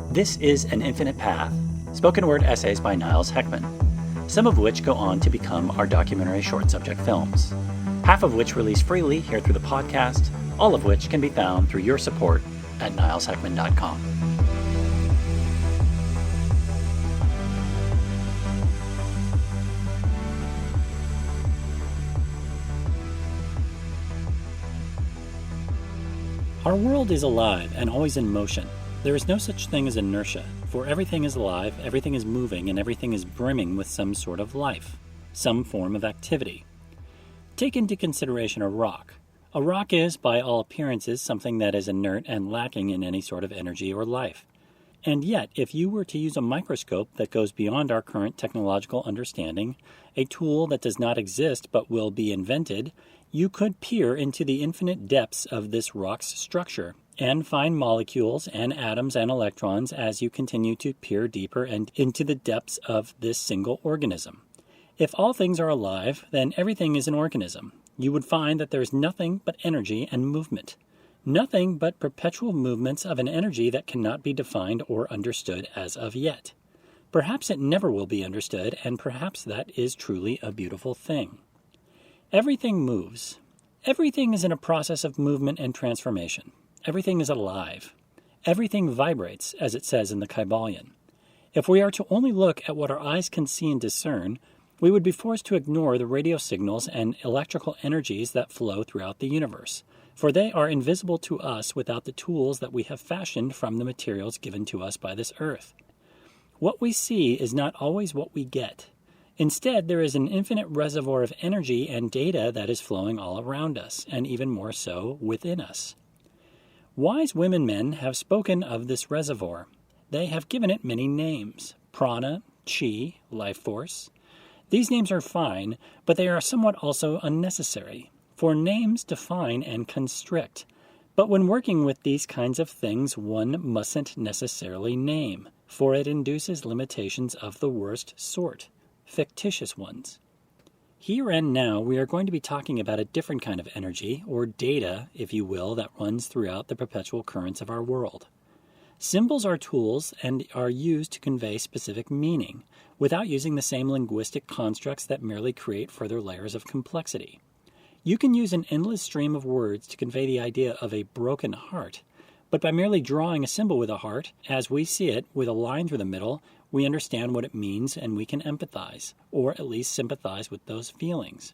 This is An Infinite Path, spoken word essays by Niles Heckman, some of which go on to become our documentary short subject films, half of which release freely here through the podcast, all of which can be found through your support at nilesheckman.com. Our world is alive and always in motion. There is no such thing as inertia, for everything is alive, everything is moving, and everything is brimming with some sort of life, some form of activity. Take into consideration a rock. A rock is, by all appearances, something that is inert and lacking in any sort of energy or life. And yet, if you were to use a microscope that goes beyond our current technological understanding, a tool that does not exist but will be invented, you could peer into the infinite depths of this rock's structure and find molecules and atoms and electrons as you continue to peer deeper and into the depths of this single organism. If all things are alive, then everything is an organism. You would find that there is nothing but energy and movement. Nothing but perpetual movements of an energy that cannot be defined or understood as of yet. Perhaps it never will be understood, and perhaps that is truly a beautiful thing. Everything moves. Everything is in a process of movement and transformation. Everything is alive. Everything vibrates, as it says in the Kybalion. If we are to only look at what our eyes can see and discern, we would be forced to ignore the radio signals and electrical energies that flow throughout the universe, for they are invisible to us without the tools that we have fashioned from the materials given to us by this earth. What we see is not always what we get. Instead, there is an infinite reservoir of energy and data that is flowing all around us, and even more so within us. Wise women men have spoken of this reservoir. They have given it many names: prana, chi, life force. These names are fine, but they are somewhat also unnecessary, for names define and constrict. But when working with these kinds of things, one mustn't necessarily name, for it induces limitations of the worst sort. Fictitious ones. Here and now, we are going to be talking about a different kind of energy, or data, if you will, that runs throughout the perpetual currents of our world. Symbols are tools and are used to convey specific meaning, without using the same linguistic constructs that merely create further layers of complexity. You can use an endless stream of words to convey the idea of a broken heart, but by merely drawing a symbol with a heart, as we see it, with a line through the middle, we understand what it means and we can empathize, or at least sympathize with those feelings.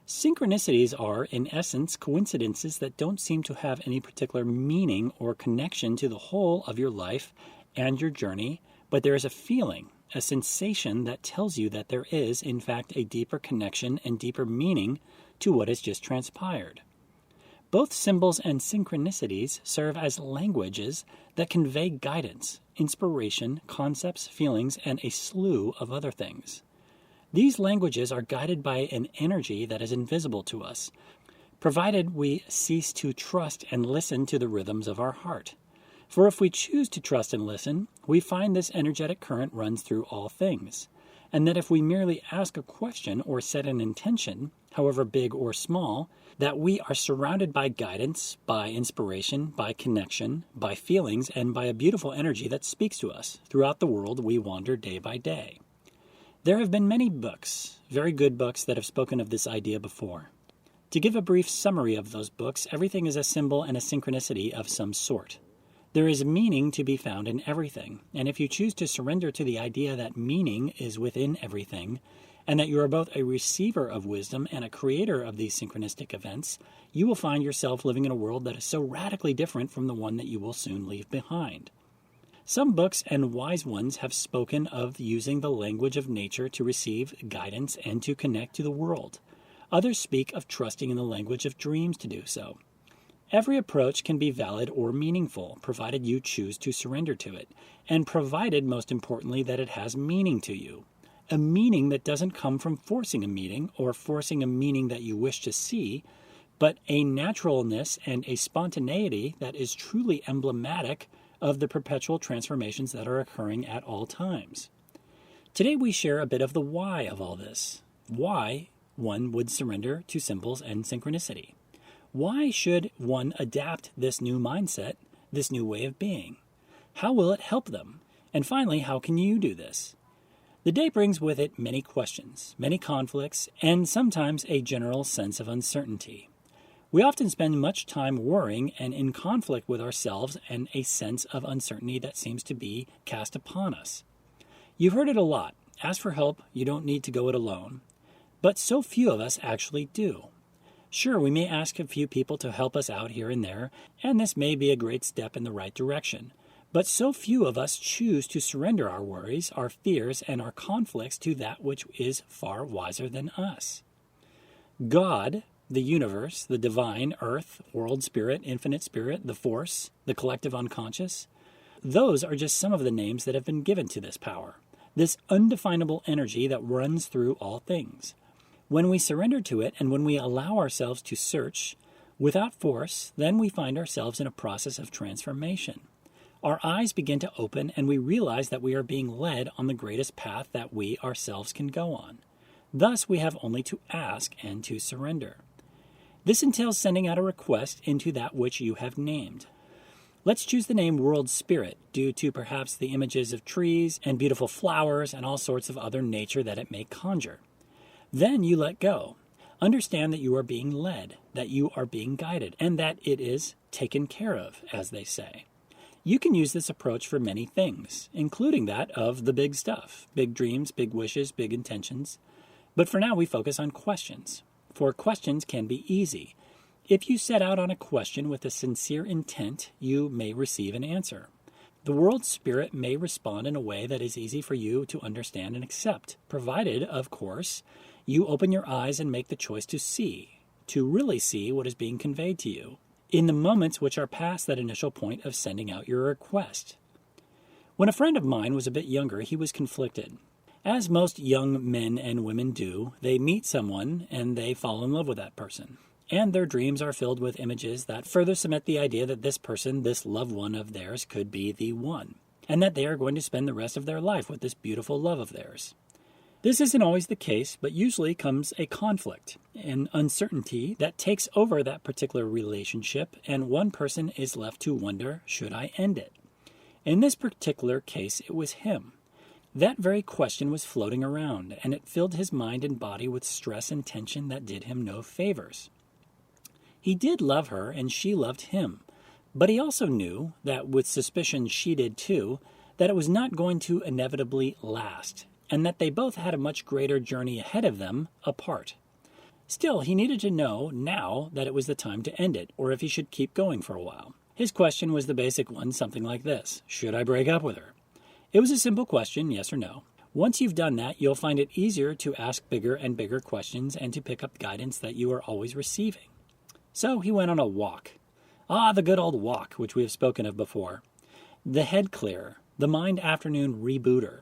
Synchronicities are, in essence, coincidences that don't seem to have any particular meaning or connection to the whole of your life and your journey, but there is a feeling, a sensation that tells you that there is, in fact, a deeper connection and deeper meaning to what has just transpired. Both symbols and synchronicities serve as languages that convey guidance, inspiration, concepts, feelings, and a slew of other things. These languages are guided by an energy that is invisible to us, provided we cease to trust and listen to the rhythms of our heart. For if we choose to trust and listen, we find this energetic current runs through all things, and that if we merely ask a question or set an intention, however big or small, that we are surrounded by guidance, by inspiration, by connection, by feelings, and by a beautiful energy that speaks to us throughout the world we wander day by day. There have been many books, very good books, that have spoken of this idea before. To give a brief summary of those books, everything is a symbol and a synchronicity of some sort. There is meaning to be found in everything, and if you choose to surrender to the idea that meaning is within everything, and that you are both a receiver of wisdom and a creator of these synchronistic events, you will find yourself living in a world that is so radically different from the one that you will soon leave behind. Some books and wise ones have spoken of using the language of nature to receive guidance and to connect to the world. Others speak of trusting in the language of dreams to do so. Every approach can be valid or meaningful, provided you choose to surrender to it, and provided, most importantly, that it has meaning to you. A meaning that doesn't come from forcing a meaning or forcing a meaning that you wish to see, but a naturalness and a spontaneity that is truly emblematic of the perpetual transformations that are occurring at all times. Today we share a bit of the why of all this. Why one would surrender to symbols and synchronicity. Why should one adapt this new mindset, this new way of being? How will it help them? And finally, how can you do this? The day brings with it many questions, many conflicts, and sometimes a general sense of uncertainty. We often spend much time worrying and in conflict with ourselves and a sense of uncertainty that seems to be cast upon us. You've heard it a lot. Ask for help, you don't need to go it alone. But so few of us actually do. Sure, we may ask a few people to help us out here and there, and this may be a great step in the right direction. But so few of us choose to surrender our worries, our fears, and our conflicts to that which is far wiser than us. God, the universe, the divine, earth, world spirit, infinite spirit, the force, the collective unconscious, those are just some of the names that have been given to this power, this undefinable energy that runs through all things. When we surrender to it and when we allow ourselves to search without force, then we find ourselves in a process of transformation. Our eyes begin to open and we realize that we are being led on the greatest path that we ourselves can go on. Thus, we have only to ask and to surrender. This entails sending out a request into that which you have named. Let's choose the name World Spirit due to perhaps the images of trees and beautiful flowers and all sorts of other nature that it may conjure. Then you let go. Understand that you are being led, that you are being guided, and that it is taken care of, as they say. You can use this approach for many things, including that of the big stuff, big dreams, big wishes, big intentions. But for now, we focus on questions. For questions can be easy. If you set out on a question with a sincere intent, you may receive an answer. The world spirit may respond in a way that is easy for you to understand and accept, provided, of course, you open your eyes and make the choice to see, to really see what is being conveyed to you, in the moments which are past that initial point of sending out your request. When a friend of mine was a bit younger, he was conflicted. As most young men and women do, they meet someone and they fall in love with that person. And their dreams are filled with images that further cement the idea that this person, this loved one of theirs, could be the one, and that they are going to spend the rest of their life with this beautiful love of theirs. This isn't always the case, but usually comes a conflict, an uncertainty that takes over that particular relationship, and one person is left to wonder, should I end it? In this particular case, it was him. That very question was floating around, and it filled his mind and body with stress and tension that did him no favors. He did love her, and she loved him, but he also knew that, with suspicion she did too, that it was not going to inevitably last, and that they both had a much greater journey ahead of them apart. Still, he needed to know now that it was the time to end it, or if he should keep going for a while. His question was the basic one, something like this: should I break up with her? It was a simple question, yes or no. Once you've done that, you'll find it easier to ask bigger and bigger questions and to pick up guidance that you are always receiving. So he went on a walk. The good old walk, which we have spoken of before. The head clearer, the mind afternoon rebooter.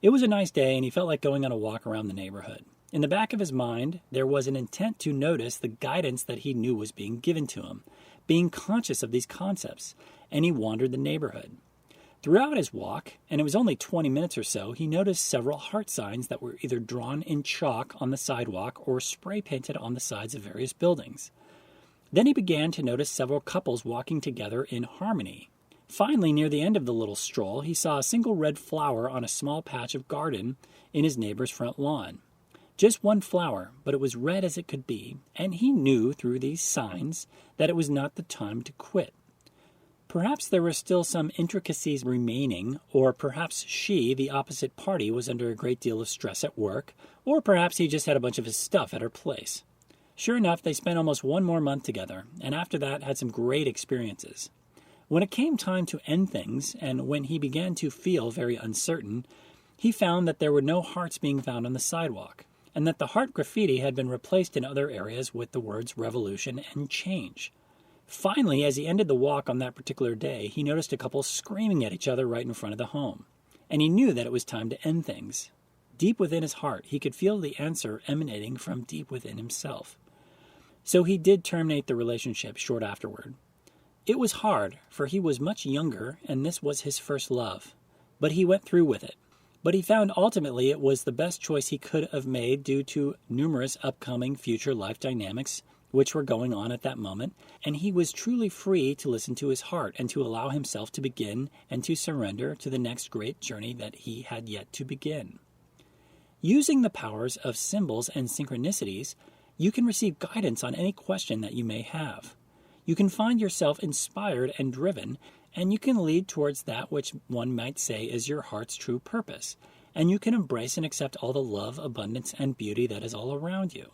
It was a nice day, and he felt like going on a walk around the neighborhood. In the back of his mind, there was an intent to notice the guidance that he knew was being given to him, being conscious of these concepts, and he wandered the neighborhood. Throughout his walk, and it was only 20 minutes or so, he noticed several heart signs that were either drawn in chalk on the sidewalk or spray painted on the sides of various buildings. Then he began to notice several couples walking together in harmony. Finally, near the end of the little stroll, he saw a single red flower on a small patch of garden in his neighbor's front lawn. Just one flower, but it was red as it could be, and he knew through these signs that it was not the time to quit. Perhaps there were still some intricacies remaining, or perhaps she, the opposite party, was under a great deal of stress at work, or perhaps he just had a bunch of his stuff at her place. Sure enough, they spent almost one more month together, and after that had some great experiences. When it came time to end things, and when he began to feel very uncertain, he found that there were no hearts being found on the sidewalk, and that the heart graffiti had been replaced in other areas with the words revolution and change. Finally, as he ended the walk on that particular day, he noticed a couple screaming at each other right in front of the home, and he knew that it was time to end things. Deep within his heart, he could feel the answer emanating from deep within himself. So he did terminate the relationship short afterward. It was hard, for he was much younger, and this was his first love. But he went through with it. But he found ultimately it was the best choice he could have made due to numerous upcoming future life dynamics which were going on at that moment, and he was truly free to listen to his heart and to allow himself to begin and to surrender to the next great journey that he had yet to begin. Using the powers of symbols and synchronicities, you can receive guidance on any question that you may have. You can find yourself inspired and driven, and you can lead towards that which one might say is your heart's true purpose, and you can embrace and accept all the love, abundance, and beauty that is all around you.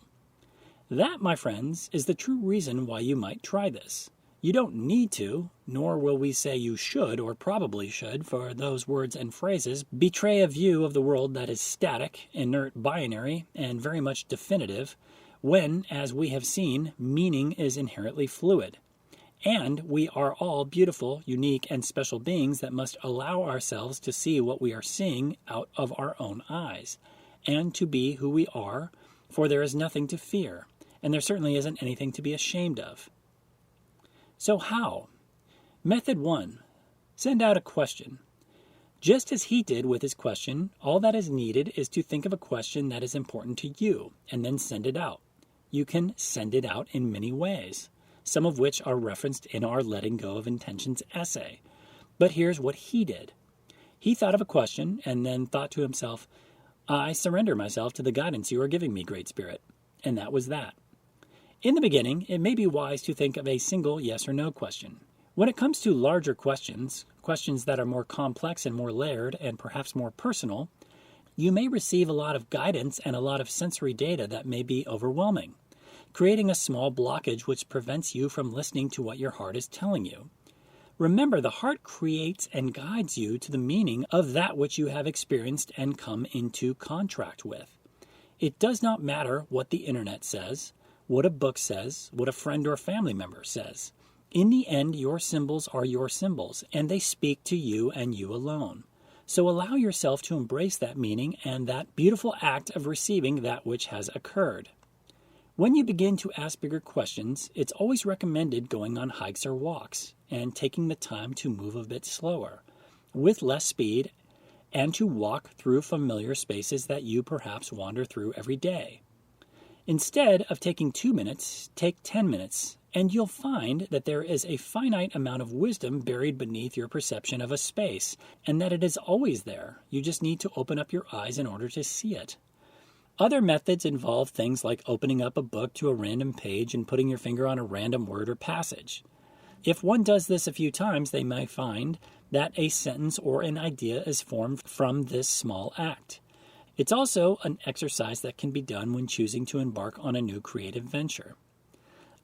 That, my friends, is the true reason why you might try this. You don't need to, nor will we say you should or probably should, for those words and phrases betray a view of the world that is static, inert, binary, and very much definitive, when, as we have seen, meaning is inherently fluid. And we are all beautiful, unique, and special beings that must allow ourselves to see what we are seeing out of our own eyes, and to be who we are, for there is nothing to fear, and there certainly isn't anything to be ashamed of. So how? Method 1. Send out a question. Just as he did with his question, all that is needed is to think of a question that is important to you, and then send it out. You can send it out in many ways, some of which are referenced in our Letting Go of Intentions essay. But here's what he did. He thought of a question and then thought to himself, I surrender myself to the guidance you are giving me, Great Spirit. And that was that. In the beginning, it may be wise to think of a single yes or no question. When it comes to larger questions that are more complex and more layered and perhaps more personal, you may receive a lot of guidance and a lot of sensory data that may be overwhelming, creating a small blockage which prevents you from listening to what your heart is telling you. Remember, the heart creates and guides you to the meaning of that which you have experienced and come into contract with. It does not matter what the internet says, what a book says, what a friend or family member says. In the end, your symbols are your symbols, and they speak to you and you alone. So allow yourself to embrace that meaning and that beautiful act of receiving that which has occurred. When you begin to ask bigger questions, it's always recommended going on hikes or walks and taking the time to move a bit slower, with less speed, and to walk through familiar spaces that you perhaps wander through every day. Instead of taking 2 minutes, take 10 minutes, and you'll find that there is a finite amount of wisdom buried beneath your perception of a space, and that it is always there. You just need to open up your eyes in order to see it. Other methods involve things like opening up a book to a random page and putting your finger on a random word or passage. If one does this a few times, they may find that a sentence or an idea is formed from this small act. It's also an exercise that can be done when choosing to embark on a new creative venture.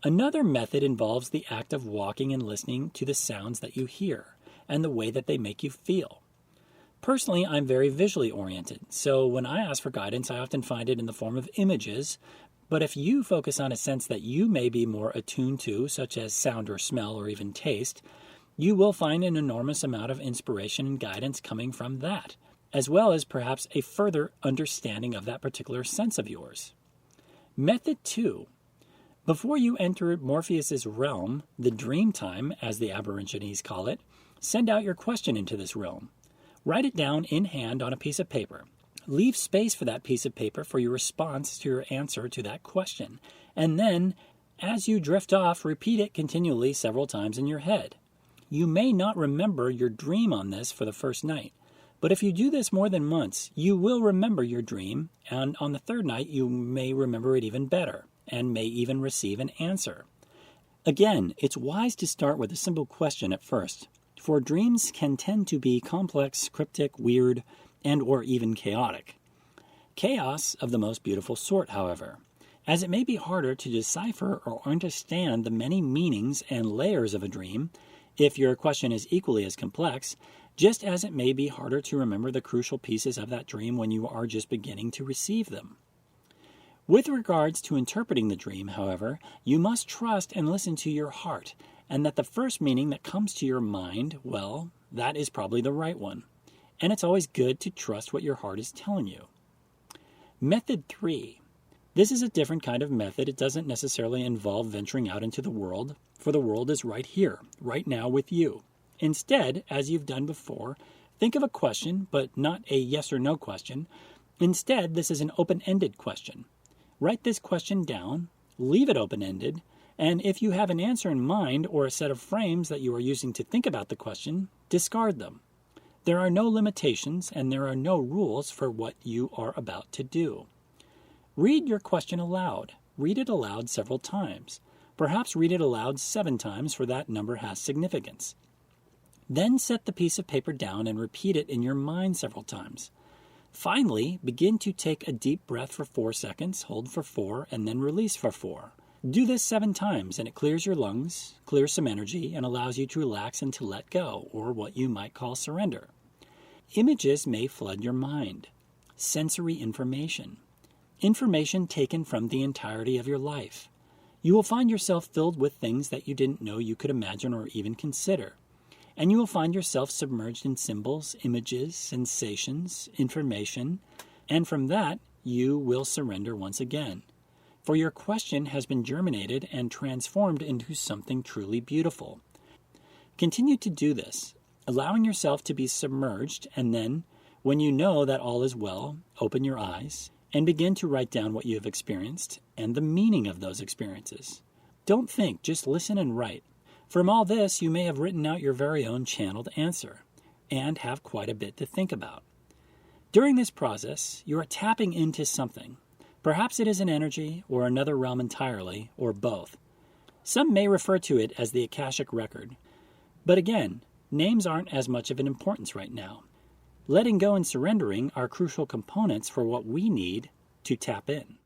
Another method involves the act of walking and listening to the sounds that you hear and the way that they make you feel. Personally, I'm very visually oriented, so when I ask for guidance, I often find it in the form of images. But if you focus on a sense that you may be more attuned to, such as sound or smell or even taste, you will find an enormous amount of inspiration and guidance coming from that, as well as perhaps a further understanding of that particular sense of yours. Method 2. Before you enter Morpheus's realm, the dream time, as the Aborigines call it, send out your question into this realm. Write it down in hand on a piece of paper. Leave space for that piece of paper for your response to your answer to that question. And then, as you drift off, repeat it continually several times in your head. You may not remember your dream on this for the first night, but if you do this more than once, you will remember your dream, and on the third night you may remember it even better, and may even receive an answer. Again, it's wise to start with a simple question at first, for dreams can tend to be complex, cryptic, weird, and or even chaotic. Chaos of the most beautiful sort, however, as it may be harder to decipher or understand the many meanings and layers of a dream if your question is equally as complex, just as it may be harder to remember the crucial pieces of that dream when you are just beginning to receive them. With regards to interpreting the dream, however, you must trust and listen to your heart, and that the first meaning that comes to your mind, well, that is probably the right one. And it's always good to trust what your heart is telling you. Method 3. This is a different kind of method. It doesn't necessarily involve venturing out into the world, for the world is right here, right now with you. Instead, as you've done before, think of a question, but not a yes or no question. Instead, this is an open-ended question. Write this question down, leave it open-ended, and if you have an answer in mind or a set of frames that you are using to think about the question, discard them. There are no limitations and there are no rules for what you are about to do. Read your question aloud. Read it aloud several times. Perhaps read it aloud 7 times, for that number has significance. Then set the piece of paper down and repeat it in your mind several times. Finally, begin to take a deep breath for 4 seconds, hold for 4, and then release for 4. Do this 7 times and it clears your lungs, clears some energy, and allows you to relax and to let go, or what you might call surrender. Images may flood your mind. Sensory information. Information taken from the entirety of your life. You will find yourself filled with things that you didn't know you could imagine or even consider. And you will find yourself submerged in symbols, images, sensations, information, and from that you will surrender once again. For your question has been germinated and transformed into something truly beautiful. Continue to do this, allowing yourself to be submerged, and then, when you know that all is well, open your eyes and begin to write down what you have experienced and the meaning of those experiences. Don't think, just listen and write. From all this, you may have written out your very own channeled answer and have quite a bit to think about. During this process, you are tapping into something. Perhaps it is an energy or another realm entirely, or both. Some may refer to it as the Akashic record. But again, names aren't as much of an importance right now. Letting go and surrendering are crucial components for what we need to tap in.